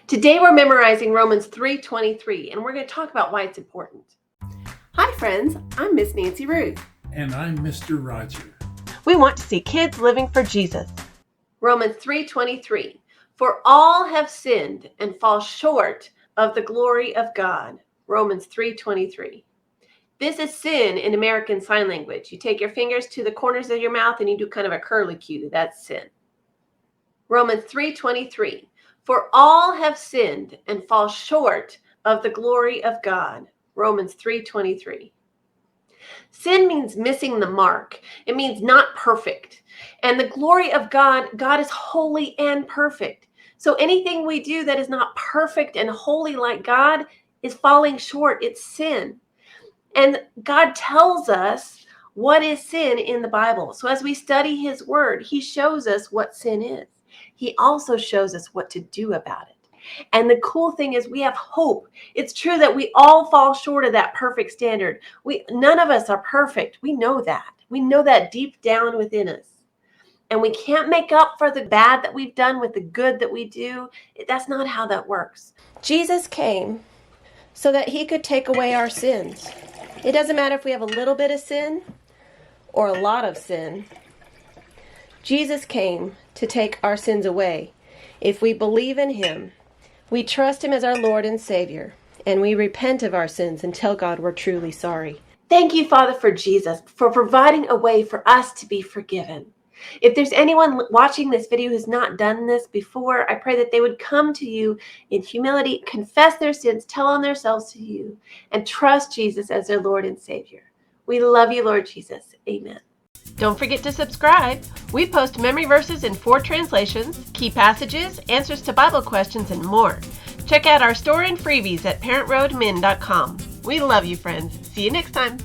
Today we're memorizing Romans 3:23, and we're going to talk about why it's important. Hi friends, I'm Miss Nancy Ruth. And I'm Mr. Roger. We want to see kids living for Jesus. Romans 3:23, for all have sinned and fall short of the glory of God. Romans 3:23. This is sin in American Sign Language. You take your fingers to the corners of your mouth and you do kind of a curlicue. That's sin. Romans 3:23. For all have sinned and fall short of the glory of God. Romans 3:23. Sin means missing the mark. It means not perfect. And the glory of God, God is holy and perfect. So anything we do that is not perfect and holy like God is falling short. It's sin. And God tells us what is sin in the Bible. So as we study his word, he shows us what sin is. He also shows us what to do about it. And the cool thing is we have hope. It's true that we all fall short of that perfect standard. None of us are perfect. We know that. We know that deep down within us. And we can't make up for the bad that we've done with the good that we do. That's not how that works. Jesus came so that he could take away our sins. It doesn't matter if we have a little bit of sin or a lot of sin. Jesus came to take our sins away. If we believe in him, we trust him as our Lord and Savior, and we repent of our sins and tell God we're truly sorry. Thank you, Father, for Jesus, for providing a way for us to be forgiven. If there's anyone watching this video who's not done this before, I pray that they would come to you in humility, confess their sins, tell on themselves to you, and trust Jesus as their Lord and Savior. We love you, Lord Jesus. Amen. Don't forget to subscribe. We post memory verses in 4 translations, key passages, answers to Bible questions, and more. Check out our store and freebies at parentroadmin.com. We love you, friends. See you next time.